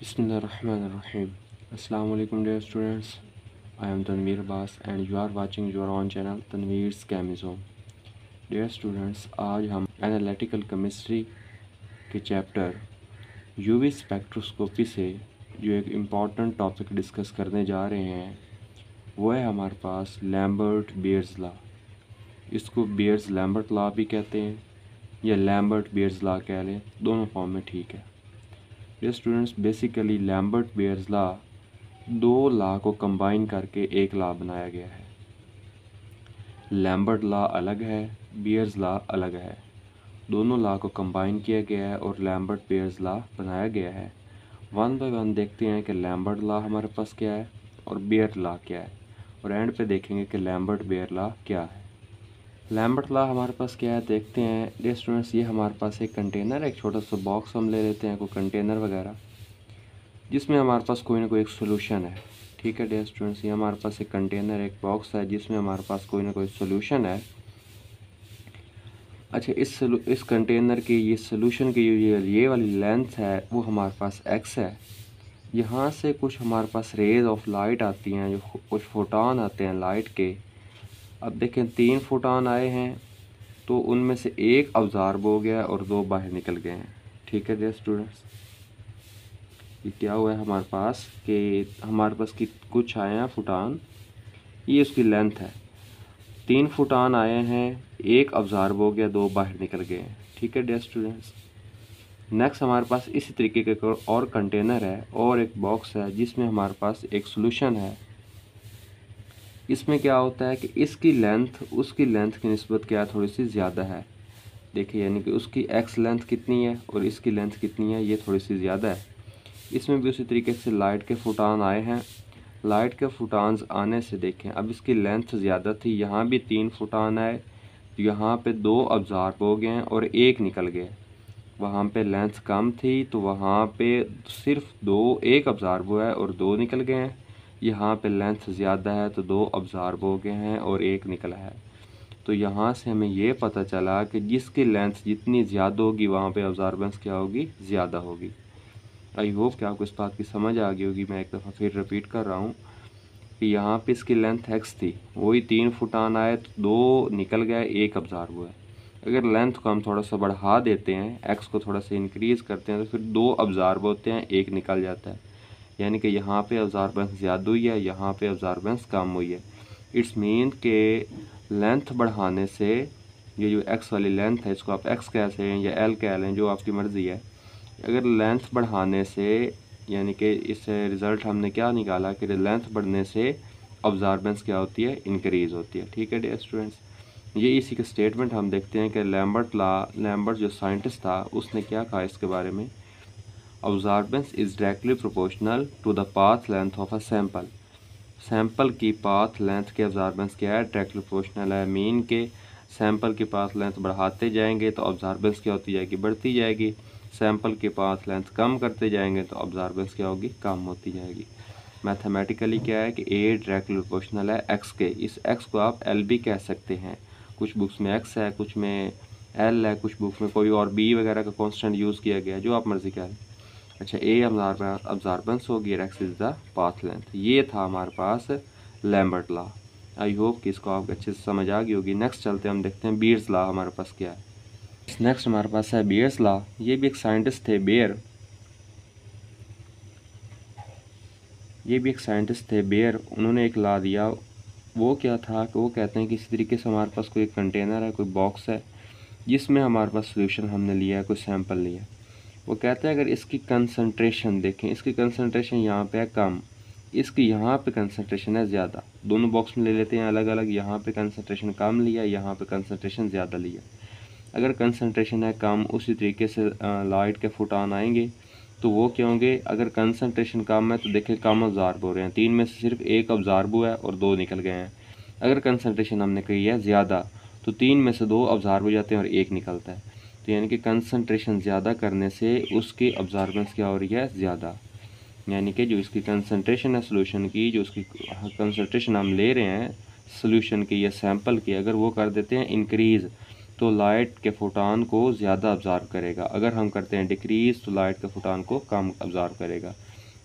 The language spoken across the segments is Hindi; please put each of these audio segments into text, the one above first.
Bismillahirrahmanirrahim. Assalamu alaikum dear students. I am Tanveer Abbas and you are watching your own channel Tanveer's Chemizone. Dear students, आज हम एनालिटिकल केमिस्ट्री के चैप्टर यूवी स्पेक्ट्रोस्कोपी से जो एक इम्पॉर्टेंट टॉपिक डिस्कस करने जा रहे हैं वो है हमारे पास लैम्बर्ट बेयर्स लॉ। इसको बेयर्स लैम्बर्ट लॉ भी कहते हैं या लैम्बर्ट बेयर्स लॉ कह लें, दोनों फॉर्म में ठीक है। ये students basically Lambert Beer's law दो लॉ को कंबाइन करके एक लॉ बनाया गया है। लैम्बर्ट लॉ अलग है, बेयर्स लॉ अलग है, दोनों लॉ को कंबाइन किया गया है और लैम्बर्ट बेयर्स लॉ बनाया गया है। वन बाय वन देखते हैं कि लैम्बर्ट लॉ हमारे पास क्या है और बेयर लॉ क्या है, और एंड पे देखेंगे कि लैम्बर्ट बेयर लॉ क्या है। लैम्बर्ट लॉ हमारे पास क्या है देखते हैं। डियर स्टूडेंट्स, ये हमारे पास एक कंटेनर है, एक छोटा सा बॉक्स हम ले लेते हैं, कोई कंटेनर वगैरह, जिसमें हमारे पास कोई ना कोई एक सोल्यूशन है। ठीक है डियर स्टूडेंट्स, ये हमारे पास एक कंटेनर, एक बॉक्स है जिसमें हमारे पास कोई ना कोई सोल्यूशन है। अच्छा, इस कंटेनर की ये सोल्यूशन की ये वाली लेंथ है वो हमारे पास x है। यहाँ से कुछ हमारे पास रेज ऑफ लाइट आती हैं, जो कुछ फोटॉन आते हैं लाइट के। अब देखें 3 फोटॉन आए हैं तो उनमें से एक अब्जॉर्ब हो गया और 2 बाहर निकल गए हैं। ठीक है डियर स्टूडेंट्स, ये क्या हुआ है हमारे पास कि हमारे पास की कुछ आए हैं फोटॉन, ये उसकी लेंथ है। 3 फोटॉन आए हैं, एक अब्जॉर्ब हो गया, 2 बाहर निकल गए हैं। ठीक है डियर स्टूडेंट्स, नेक्स्ट हमारे पास इसी तरीके का और कंटेनर है और एक बॉक्स है जिसमें हमारे पास एक सॉल्यूशन है। इसमें क्या होता है कि इसकी लेंथ उसकी लेंथ की निस्बत क्या थोड़ी सी ज़्यादा है। देखिए, यानी कि उसकी एक्स लेंथ कितनी है और इसकी लेंथ कितनी है, ये थोड़ी सी ज़्यादा है। इसमें भी उसी तरीके से लाइट के फोटॉन आए हैं। लाइट के फोटॉन्स आने से देखें, अब इसकी लेंथ ज़्यादा थी, यहाँ भी 3 फोटॉन आए, यहाँ पे 2 अब्जॉर्ब हो गए हैं और एक निकल गए। वहाँ पे लेंथ कम थी तो वहाँ पे सिर्फ एक अब्जॉर्ब हुआ है और 2 निकल गए हैं। यहाँ पे लेंथ ज़्यादा है तो 2 अब्जॉर्ब हो गए हैं और एक निकला है। तो यहाँ से हमें ये पता चला कि जिसकी लेंथ जितनी ज़्यादा होगी वहाँ पे अब्जॉर्बेंस क्या होगी, ज़्यादा होगी। आई होप कि आपको इस बात की समझ आ गई होगी। मैं एक दफ़ा फिर रिपीट कर रहा हूँ कि यहाँ पे इसकी लेंथ x थी, वही 3 फुटान आए तो 2 निकल गए, एक अब्जॉर्ब हुआ है। अगर लेंथ को हम थोड़ा सा बढ़ा देते हैं, x को थोड़ा सा इंक्रीज़ करते हैं तो फिर 2 अब्जॉर्ब होते हैं, एक निकल जाता है। यानी कि यहाँ पे अब्जॉर्बेंस ज़्यादा हुई है, यहाँ पे अब्जॉर्बेंस कम हुई है। इट्स मीन के लेंथ बढ़ाने से ये जो x वाली लेंथ है, इसको आप x कह लें या l कह लें, जो आपकी मर्ज़ी है। अगर लेंथ बढ़ाने से, यानी कि इस रिज़ल्ट हमने क्या निकाला कि लेंथ बढ़ने से ऑब्जॉर्बेंस क्या होती है, इंक्रीज़ होती है। ठीक है डियर स्टूडेंट्स, ये इसी का स्टेटमेंट हम देखते हैं कि लैम्बर्ट जो साइंटिस्ट था उसने क्या कहा इसके बारे में। Absorbance is directly proportional to the path length of a sample. Sample की पाथ लेंथ के ऑब्जॉर्बेंस क्या है, डायरेक्टली प्रोपोर्शनल है। मीन के सैंपल की पाथ लेंथ बढ़ाते जाएंगे तो ऑब्जॉर्बेंस क्या होती जाएगी, बढ़ती जाएगी। सैंपल की पाथ लेंथ कम करते जाएंगे तो ऑब्जॉर्बेंस क्या होगी, कम होती जाएगी। मैथमेटिकली क्या है कि ए डायरेक्टली प्रोपोर्शनल है एक्स के। इस एक्स को आप एल भी कह सकते हैं। कुछ बुक्स में एक्स है, कुछ में एल है, कुछ बुक्स में कोई और बी वगैरह का कॉन्स्टेंट यूज़ किया गया है, जो आप मर्ज़ी करें। अच्छा, ए अब्जॉर्बेंस होगी और x is the path length. ये था हमारे पास लैम्बर्ट लॉ। आई होप कि इसको आपको अच्छे से समझ आ गई होगी। नेक्स्ट चलते हैं, हम देखते हैं बीयर्स लॉ हमारे पास क्या है। नेक्स्ट हमारे पास है बीयर्स लॉ। ये भी एक साइंटिस्ट थे बेयर, ये भी एक साइंटिस्ट थे बेयर। उन्होंने एक लॉ दिया, वो क्या था कि वो कहते हैं कि इसी तरीके से हमारे पास कोई कंटेनर है, कोई बॉक्स है जिसमें हमारे पास सोल्यूशन हमने लिया है, कोई सैंपल लिया है। वो कहते हैं अगर इसकी कंसंट्रेशन देखें, इसकी कंसंट्रेशन यहाँ पे है कम, इसकी यहाँ पे कंसंट्रेशन है ज़्यादा। दोनों बॉक्स में ले लेते हैं अलग अलग, यहाँ पे कंसंट्रेशन कम लिया, यहाँ पे कंसंट्रेशन ज़्यादा लिया। अगर कंसंट्रेशन है कम, उसी तरीके से लाइट के फोटॉन आएंगे तो वो क्या होंगे, अगर कंसंट्रेशन कम है तो देखें कम अब्जॉर्ब हो रहे हैं, 3 में से सिर्फ एक अब्जॉर्ब हुआ है और 2 निकल गए हैं। अगर कंसंट्रेशन हमने कही है ज़्यादा तो 3 में से 2 अब्जॉर्ब हो जाते हैं और एक निकलता है। तो यानी कि कंसंट्रेशन ज़्यादा करने से उसकी अब्जॉर्बेंस क्या हो रही है, ज़्यादा। यानी कि जो इसकी कंसंट्रेशन है सोल्यूशन की, जो उसकी कंसंट्रेशन हम ले रहे हैं सोल्यूशन की या सैंपल की, अगर वो कर देते हैं इंक्रीज़ तो लाइट के फोटॉन को ज़्यादा अब्जॉर्ब करेगा। अगर हम करते हैं डिक्रीज़ तो लाइट के फोटॉन को कम अब्जॉर्ब करेगा।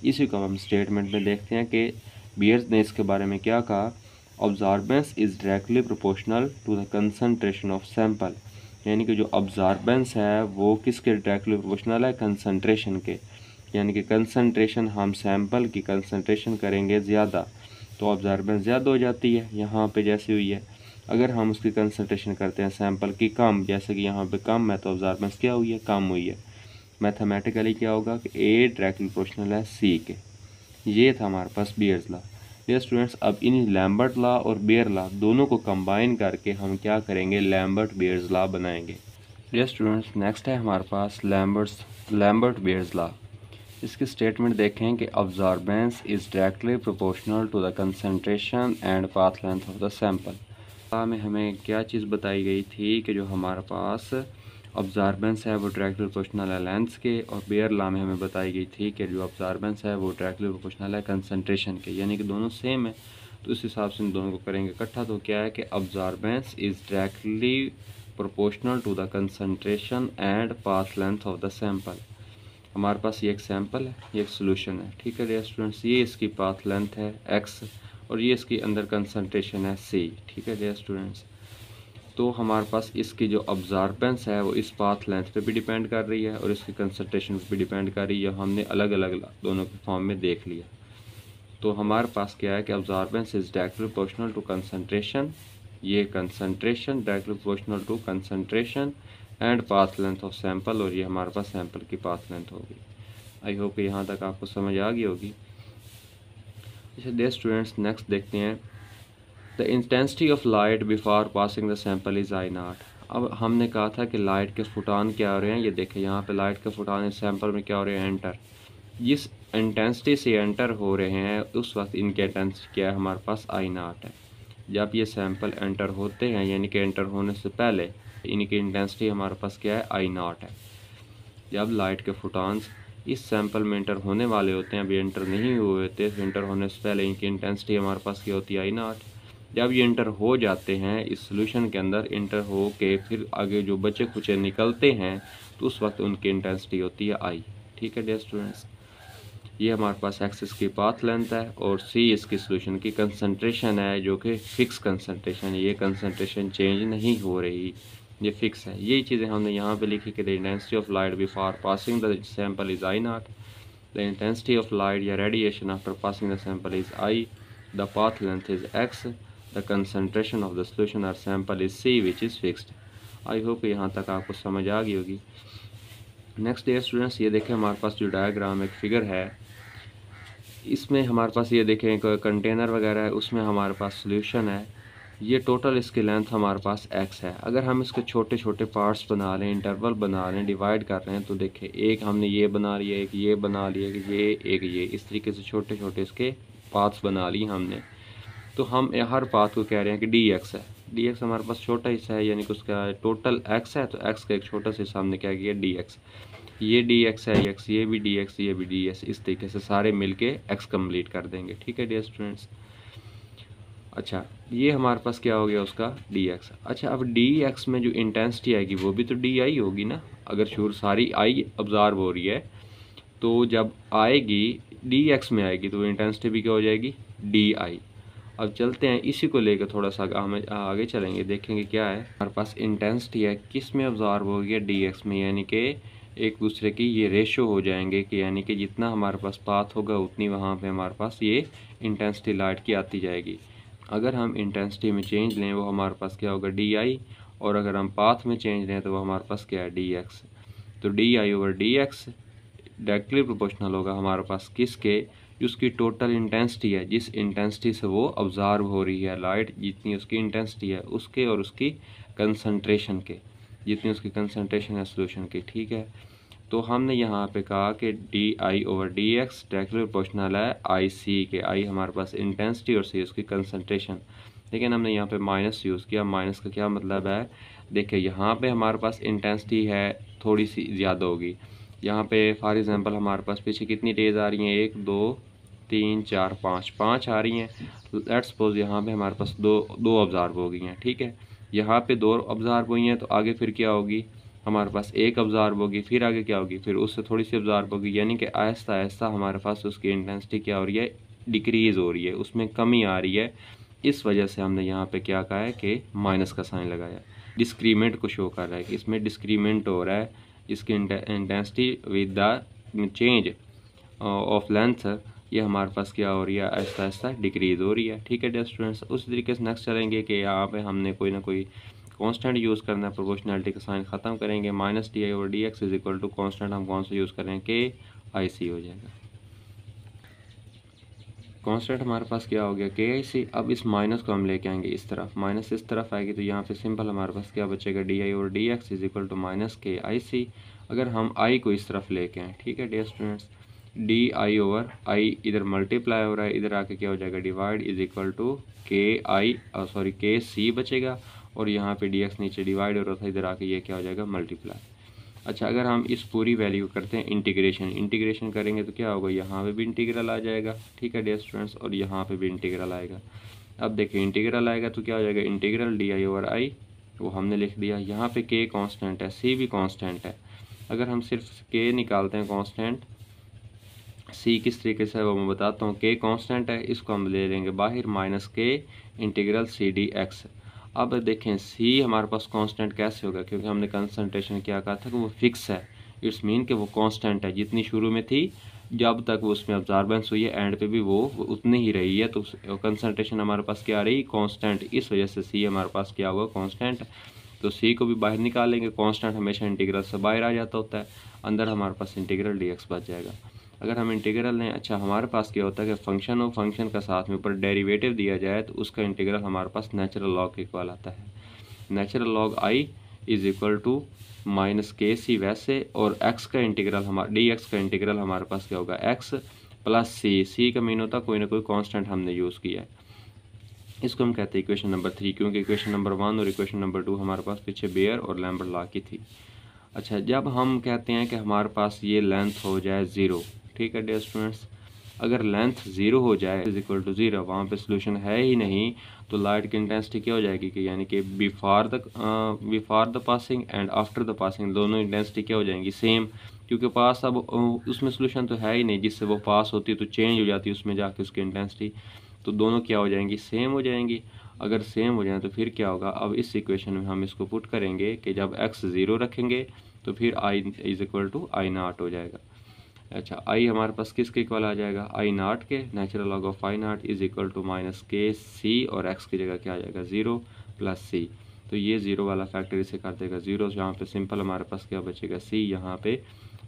इसी को हम स्टेटमेंट में देखते हैं कि बियर्स ने इसके बारे में क्या कहा। Absorbance is directly proportional to the concentration of sample, यानी कि जो ऑब्जॉर्बेंस है वो किसके डायरेक्टली प्रोपोर्शनल है, कंसनट्रेशन के। यानी कि कंसनट्रेशन, हम सैंपल की कंसनट्रेशन करेंगे ज़्यादा तो ऑब्जॉर्बेंस ज़्यादा हो जाती है, यहाँ पे जैसे हुई है। अगर हम उसकी कंसनट्रेशन करते हैं सैंपल की कम, जैसे कि यहाँ पे कम है, तो ऑब्जॉर्बेंस क्या हुई है, कम हुई है। मैथमेटिकली क्या होगा कि ए डायरेक्टली प्रोपोर्शनल है सी के। ये था हमारे पास बियर्स लॉ। डियर स्टूडेंट्स, अब इन लैम्बर्ट लॉ और बियर लॉ दोनों को कंबाइन करके हम क्या करेंगे, लैम्बर्ट बियर्स लॉ बनाएंगे। डियर स्टूडेंट्स, नेक्स्ट है हमारे पास लैम्बर्ट बियर्स लॉ। इसकी स्टेटमेंट देखें कि absorbance is directly proportional to the concentration and path length of the sample. में हमें क्या चीज़ बताई गई थी कि जो हमारे पास ऑब्जॉर्बेंस है वो डायरेक्टली प्रोपोर्शनल है लेंथ के, और बियर लॉ में हमें बताई गई थी कि जो ऑब्जॉर्बेंस है वो डायरेक्टली प्रोपोर्शनल है कंसनट्रेशन के, यानी कि दोनों सेम है। तो इस हिसाब से इन दोनों को करेंगे इकट्ठा, तो क्या है कि absorbance is directly proportional to the concentration and path length of the sample. हमारे पास ये एक सैंपल है, ये एक सोल्यूशन है, ठीक है डियर स्टूडेंट्स। ये इसकी पाथ लेंथ है x और ये इसकी अंदर कंसनट्रेशन है c, ठीक है डियर स्टूडेंट्स। तो हमारे पास इसकी जो ऑब्जॉर्बेंस है वो इस पाथ लेंथ पे भी डिपेंड कर रही है और इसकी कंसनट्रेशन पे भी डिपेंड कर रही है। हमने अलग अलग दोनों के फॉर्म में देख लिया। तो हमारे पास क्या है कि absorbance is directly proportional to concentration, ये concentration directly proportional to concentration and path length of sample, और ये हमारे पास सैंपल की पाथ लेंथ होगी। आई होप कि यहाँ तक आपको समझ आ गई होगी। अच्छा डियर स्टूडेंट्स, नेक्स्ट देखते हैं the intensity of light before passing the sample is I not. अब हमने कहा था कि लाइट के फोटॉन क्या हो रहे हैं, ये देखें यहाँ पे लाइट के फोटॉन इस सैंपल में क्या हो रहे हैं, एंटर। जिस इंटेंसिटी से एंटर हो रहे हैं उस वक्त इनकी इंटेंसिटी क्या है, हमारे पास आई नॉट है। जब ये सैंपल एंटर होते हैं यानी कि एंटर होने से पहले इनकी इंटेंसिटी हमारे पास क्या है, आई नॉट है। जब लाइट के फोटॉन्स इस सैंपल में एंटर होने वाले होते हैं, अभी एंटर नहीं हुए होते, तो एंटर होने से पहले इनकी इंटेंसिटी हमारे पास क्या होती है, आई नॉट। जब ये इंटर हो जाते हैं इस सोल्यूशन के अंदर, इंटर हो के फिर आगे जो बचे खुचे निकलते हैं, तो उस वक्त उनकी इंटेंसिटी होती है आई, ठीक है डियर स्टूडेंट्स। ये हमारे पास एक्स इसकी पाथ लेंथ है और सी इसकी सोल्यूशन की कंसंट्रेशन है, जो कि फिक्स कंसंट्रेशन है, ये कंसंट्रेशन चेंज नहीं हो रही, ये फिक्स है। यही चीज़ें हमने यहाँ पे लिखी कि the intensity of light before passing the sample is I not, the intensity of light या radiation after passing the sample is I, the path length is X, the concentration of the solution और sample is C which is fixed. I hope यहाँ तक आपको समझ आ गई होगी। नेक्स्ट डियर स्टूडेंट्स, ये देखें हमारे पास जो डायग्राम एक फिगर है, इसमें हमारे पास ये देखें एक कंटेनर वगैरह है, उसमें हमारे पास सोल्यूशन है। ये टोटल इसकी लेंथ हमारे पास x है। अगर हम इसके छोटे छोटे पार्ट्स बना लें, इंटरवल बना लें, डिवाइड कर रहे हैं, तो देखें एक हमने ये बना लिया, एक ये बना लिया, एक ये, इस तरीके से छोटे छोटे इसके पाथ्स बना लिए हमने। तो हम हर पाथ को कह रहे हैं कि dx है। dx हमारे पास छोटा हिस्सा है, यानी कि उसका टोटल x है, तो x का एक छोटा सा हिस्सा हमने क्या किया, dx। ये dx है, x, ये भी dx, ये भी ds, इस तरीके से सारे मिलके x कंप्लीट कर देंगे, ठीक है डियर स्टूडेंट्स। अच्छा, ये हमारे पास क्या हो गया उसका dx। अच्छा, अब dx में जो इंटेंसिटी आएगी वो भी तो di होगी ना। अगर शुरू सारी i ऑब्जर्व हो रही है, तो जब आएगी dx में आएगी तो इंटेंसिटी भी क्या हो जाएगी, di। अब चलते हैं इसी को लेकर थोड़ा सा हम आगे चलेंगे, देखेंगे क्या है हमारे पास इंटेंसिटी है, किस में ऑब्जर्व हो गया, dx में, यानी कि एक दूसरे की ये रेशो हो जाएंगे कि यानी कि जितना हमारे पास पाथ होगा उतनी वहाँ पे हमारे पास ये इंटेंसिटी लाइट की आती जाएगी। अगर हम इंटेंसिटी में चेंज लें वो हमारे पास क्या होगा, di, और अगर हम पाथ में चेंज लें तो वो हमारे पास क्या है, dx। तो di/dx डायरेक्टली प्रोपोर्शनल होगा हमारे पास किसके, उसकी टोटल इंटेंसिटी है, जिस इंटेंसिटी से वो ऑब्जर्व हो रही है लाइट, जितनी उसकी इंटेंसिटी है उसके, और उसकी कंसंट्रेशन के, जितनी उसकी कंसंट्रेशन है सोल्यूशन की, ठीक है। तो हमने यहाँ पे कहा कि di/dx डायरेक्टली प्रोपोर्शनल है IC के, I हमारे पास इंटेंसिटी और C उसकी कंसंट्रेशन। लेकिन हमने यहाँ पे माइनस यूज़ किया। माइनस का क्या मतलब है, देखिए यहाँ पे हमारे पास इंटेंसिटी है थोड़ी सी ज़्यादा होगी। यहाँ पे फॉर एग्जांपल हमारे पास पीछे कितनी रेज आ रही हैं, 1 2 3 4 5 आ रही हैं। लेट्स सपोज यहाँ पे हमारे पास दो ऑब्जर्व हो गई हैं, ठीक है। यहाँ पे 2 ऑब्जर्व हुई हैं, तो आगे फिर क्या होगी, हमारे पास एक अब्ज़ॉर्ब होगी, फिर आगे क्या होगी, फिर उससे थोड़ी सी अब्ज़ॉर्ब होगी, यानी कि आहिस्ता आहिस्ता हमारे पास उसकी इंटेंसिटी क्या हो रही है, डिक्रीज़ हो रही है, उसमें कमी आ रही है। इस वजह से हमने यहाँ पे क्या कहा है कि माइनस का साइन लगाया, डिस्क्रीमेंट को शो कर रहा है कि इसमें डिस्क्रीमेंट हो रहा है इसकी intensity with the change of length. ये हमारे पास क्या हो रही है, आहिस्ता आहिस्ता डिक्रीज़ हो रही है। ठीक है डियर स्टूडेंट्स, उसी तरीके से नेक्स्ट चलेंगे कि यहाँ पे हमने कोई ना कोई कांस्टेंट यूज़ करना है, प्रोपोर्शनैलिटी का साइन ख़त्म करेंगे। Minus d I over d x is equal to constant हम कौन सा यूज़ करें, के आई सी हो जाएगा। कांस्टेंट हमारे पास क्या हो गया, के आई सी। अब इस माइनस को हम लेके आएंगे इस तरफ, माइनस इस तरफ आएगी तो यहाँ पे सिंपल हमारे पास क्या बचेगा, d I over d x is equal to minus k I सी। अगर हम आई को इस तरफ लेके आएँ, ठीक है dear students, d I over I इधर मल्टीप्लाई हो रहा है, इधर आके क्या हो जाएगा, डिवाइड इज इक्वल टू के आई सॉरी के सी बचेगा, और यहाँ पे डी एक्स नीचे डिवाइड हो रहा था, इधर आके ये क्या हो जाएगा, मल्टीप्लाई। अच्छा, अगर हम इस पूरी वैल्यू करते हैं इंटीग्रेशन करेंगे तो क्या होगा, यहाँ पे भी इंटीग्रल आ जाएगा। ठीक है डियर स्टूडेंट्स, और यहाँ पे भी इंटीग्रल आएगा। अब देखिए इंटीग्रल आएगा तो क्या हो जाएगा, इंटीग्रल डी आई ओवर आई, वो हमने लिख दिया। यहाँ पे के कांस्टेंट है, सी भी कांस्टेंट है। अगर हम सिर्फ के निकालते हैं कांस्टेंट, सी किस तरीके से है वो मैं बताता हूँ। के कांस्टेंट है, इसको हम ले लेंगे बाहर, माइनस के इंटीग्रल सी डी एक्स। अब देखें सी हमारे पास कांस्टेंट कैसे होगा, क्योंकि हमने कंसंट्रेशन क्या कहा था कि वो फिक्स है। इट्स मीन कि वो कांस्टेंट है, जितनी शुरू में थी जब तक वो उसमें अब्जॉर्बेंस हुई है एंड पे भी वो उतनी ही रही है। तो कंसंट्रेशन हमारे पास क्या आ रही, कांस्टेंट। इस वजह से सी हमारे पास क्या हुआ, कांस्टेंट। तो सी को भी बाहर निकालेंगे, कांस्टेंट हमेशा इंटीग्रल से बाहर आ जाता होता है, अंदर हमारे पास इंटीग्रल डी एक्स बच जाएगा। अगर हम इंटीग्रल लें, अच्छा हमारे पास क्या होता है कि फंक्शन हो, फंक्शन का साथ में ऊपर डेरिवेटिव दिया जाए तो उसका इंटीग्रल हमारे पास नेचुरल लॉग के इक्वल आता है। Natural log I is equal to minus के सी वैसे, और एक्स का इंटीग्रल हमारा डी एक्स का इंटीग्रल हमारे पास क्या होगा, एक्स प्लस सी। सी का मीन होता कोई ना कोई कांस्टेंट हमने यूज़ किया है, इसको हम कहते हैं इक्वेशन नंबर 3, क्योंकि इक्वेशन नंबर 1 और इक्वेशन नंबर 2 हमारे पास पीछे बेयर और लैम्बर्ट लॉ की थी। अच्छा, जब हम कहते हैं कि हमारे पास ये लेंथ हो जाए 0, ठीक है डियर स्टूडेंट्स, अगर लेंथ 0 हो जाए इज इक्वल टू 0, वहाँ पे सोल्यूशन है ही नहीं, तो लाइट की इंटेंसिटी क्या हो जाएगी कि यानी कि before the passing and after the passing दोनों इंटेंसिटी क्या हो जाएंगी, सेम। क्योंकि पास अब उसमें सोल्यूशन तो है ही नहीं, जिससे वो पास होती है तो चेंज हो जाती है उसमें जाके उसकी इंटेंसिटी, तो दोनों क्या हो जाएंगी, सेम हो जाएंगी। अगर सेम हो जाए तो फिर क्या होगा, अब इस इक्वेशन में हम इसको पुट करेंगे कि जब x 0 रखेंगे तो फिर i इज इक्वल टू आई नाट हो जाएगा। अच्छा, i हमारे पास किसके इक्वल आ जाएगा, आई नाट के। Natural log of I naught is equal to minus के सी, और x की जगह क्या आ जाएगा, 0 प्लस सी। तो ये 0 वाला फैक्टर इसे कर देगा 0, यहाँ पे सिंपल हमारे पास क्या बचेगा, c, यहाँ पे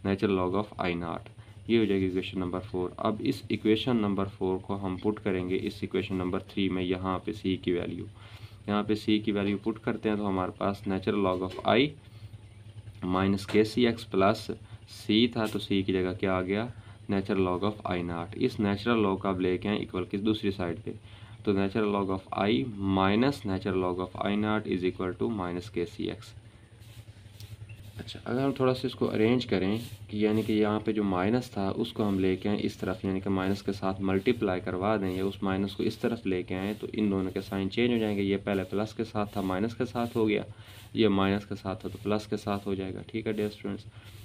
नेचुरल लॉग ऑफ आई नाट। ये हो जाएगी इक्वेशन नंबर 4। अब इस इक्वेशन नंबर 4 को हम पुट करेंगे इस इक्वेशन नंबर 3 में। यहाँ पे c की वैल्यू, यहाँ पे c की वैल्यू पुट करते हैं तो हमारे पास natural log of i minus के सी एक्स प्लस सी था, तो c की जगह क्या आ गया, नेचुरल लॉग ऑफ आई नाट। इस नेचुरल लॉग का आप लेके आए इक्वल की दूसरी साइड पे, तो natural log of i minus natural log of I naught is equal to minus के सी एक्स। अच्छा, अगर हम थोड़ा सा इसको अरेंज करें कि यानी कि यहाँ पे जो माइनस था उसको हम लेके आएँ इस तरफ, यानी कि माइनस के साथ मल्टीप्लाई करवा दें या उस माइनस को इस तरफ लेके आएँ, तो इन दोनों के साइन चेंज हो जाएंगे। ये पहले प्लस के साथ था, माइनस के साथ हो गया, ये माइनस के साथ था तो प्लस के साथ हो जाएगा। ठीक है डियर स्टूडेंट्स,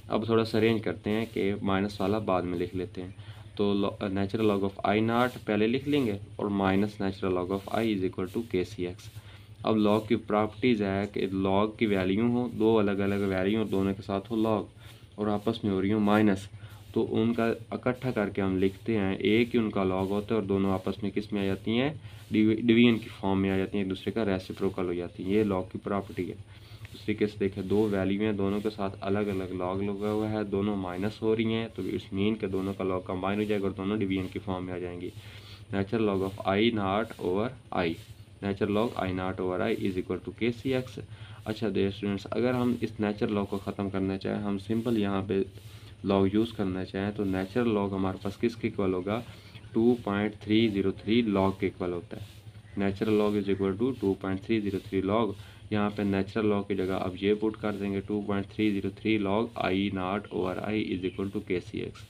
अब थोड़ा सा अरेंज करते हैं कि माइनस वाला बाद में लिख लेते हैं। तो natural log of I naught पहले लिख लेंगे और minus natural log of I is equal to k C x. अब लॉग की प्रॉपर्टीज़ है कि लॉग की वैल्यू हो, दो अलग अलग वैल्यू हो, दोनों के साथ हो लॉग और आपस में हो रही हो माइनस, तो उनका इकट्ठा करके हम लिखते हैं, एक ही उनका लॉग होता है और दोनों आपस में किस में आ जाती हैं, डिवीजन की फॉर्म में आ जाती हैं, एक दूसरे का रेसिप्रोकल हो जाती है। ये लॉग की प्रॉपर्टी है। उस तरीके से देखें, दो वैल्यू हैं, दोनों के साथ अलग अलग लॉग लगा हुआ है, दोनों माइनस हो रही हैं, तो इट्स मीन के दोनों का लॉग कंबाइन हो जाएगा और दोनों डिवीजन की फॉर्म में आ जाएंगी। Natural log of I naught over I, natural log I naught over I is equal to k C x. अच्छा डियर स्टूडेंट्स, अगर हम इस नेचुरल लॉग को ख़त्म करना चाहें, हम सिंपल यहाँ पे लॉग यूज़ करना चाहें, तो नेचुरल लॉग हमारे पास किसके इक्वल होगा, 2.303 लॉग के इक्वल होता है। Natural log is equal to 2.303 log. यहाँ पे नेचुरल लॉग की जगह अब ये पुट कर देंगे, 2.303 log I naught over I is equal to k C x.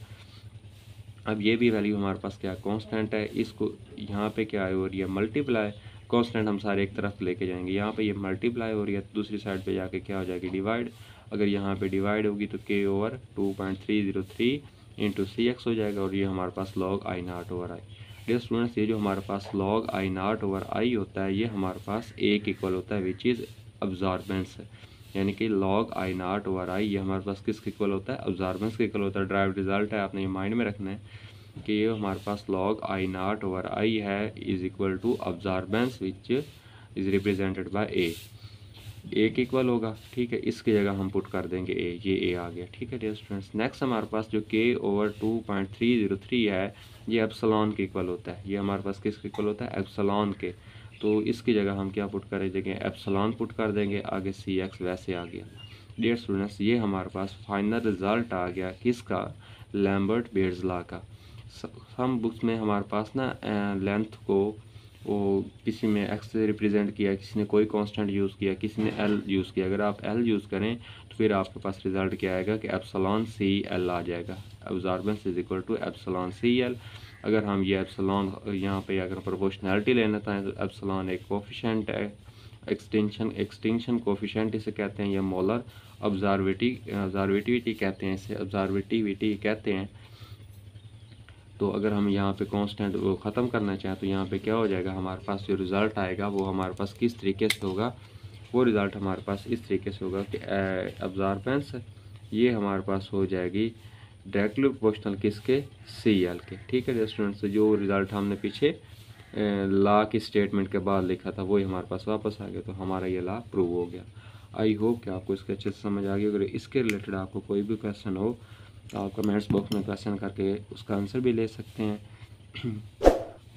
अब ये भी वैल्यू हमारे पास क्या कांस्टेंट है, इसको यहाँ पे क्या हो रही है, मल्टीप्लाई। कांस्टेंट हम सारे एक तरफ लेके जाएंगे, यहाँ पे ये मल्टीप्लाई हो रही है, दूसरी साइड पे जाके क्या हो जाएगी, डिवाइड। अगर यहाँ पे डिवाइड होगी तो k over 2.303 into C x हो जाएगा और ये हमारे पास log I naught over I. Dear students, ये जो हमारे पास log आई नाट ओवर आई होता है ये हमारे पास a के इक्वल होता है विच इज़ अब्जॉर्बेंस है, यानी कि log आई नाट ओवर आई ये हमारे पास किसके इक्वल होता है, अब्जॉर्बेंस के इक्वल होता है। ड्राइव रिजल्ट है, आपने ये माइंड में रखना है कि ये हमारे पास log I naught over I है is equal to absorbance which is represented by A के इक्वल होगा। ठीक है, इसकी जगह हम पुट कर देंगे ए, ये ए आ गया। ठीक है डियर स्टूडेंट्स, नेक्स्ट हमारे पास जो k ओवर 2.303 है ये एप्सिलॉन के इक्वल होता है। ये हमारे पास किसके इक्वल होता है, एप्सिलॉन के। तो इसकी जगह हम क्या पुट कर देंगे, एप्सिलॉन पुट कर देंगे, आगे सी एक्स वैसे आ गया। डियर स्टूडेंट्स, ये हमारे पास फाइनल रिजल्ट आ गया किसका, लैम्बर्ट बेयर्स लॉ का। हम बुक्स में हमारे पास ना लेंथ को वो किसी में एक्स से रिप्रेजेंट किया, किसी ने कोई कांस्टेंट यूज़ किया, किसी ने एल यूज़ किया। अगर आप एल यूज़ करें तो फिर आपके पास रिजल्ट क्या आएगा कि एप्सिलॉन सी एल आ जाएगा। Absorbance is equal to epsilon C L. अगर हम ये एप्सिलॉन यहाँ पे अगर प्रोपोर्शनैलिटी लेना चाहें तो एप्सिलॉन एक कोफिशिएंट है, एक्सटिंक्शन कोफिशिएंट इसे कहते हैं, या मोलर ऑब्जर्वेटिविटी कहते हैं, इसे ऑब्जर्वेटिविटी कहते हैं। तो अगर हम यहाँ पे कांस्टेंट वो ख़त्म करना चाहें तो यहाँ पे क्या हो जाएगा, हमारे पास जो रिज़ल्ट आएगा वो हमारे पास किस तरीके से होगा, वो रिज़ल्ट हमारे पास इस तरीके से होगा कि अब्जॉर्बेंस ये हमारे पास हो जाएगी डायरेक्टली प्रोपोर्शनल किसके, सी एल के। ठीक है स्टूडेंट्स, जो रिज़ल्ट हमने पीछे लॉ की स्टेटमेंट के बाद लिखा था वही हमारे पास वापस आ गया, तो हमारा ये लॉ प्रूव हो गया। आई होप कि आपको इसके अच्छे से समझ आ गई। अगर इसके रिलेटेड आपको कोई भी क्वेश्चन हो तो आप कमेंट्स बॉक्स में क्वेश्चन करके उसका आंसर भी ले सकते हैं।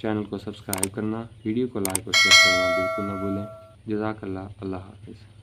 चैनल को सब्सक्राइब करना, वीडियो को लाइक और शेयर करना बिल्कुल ना भूलें। जज़ाकल्लाह, अल्लाह हाफ़िज़।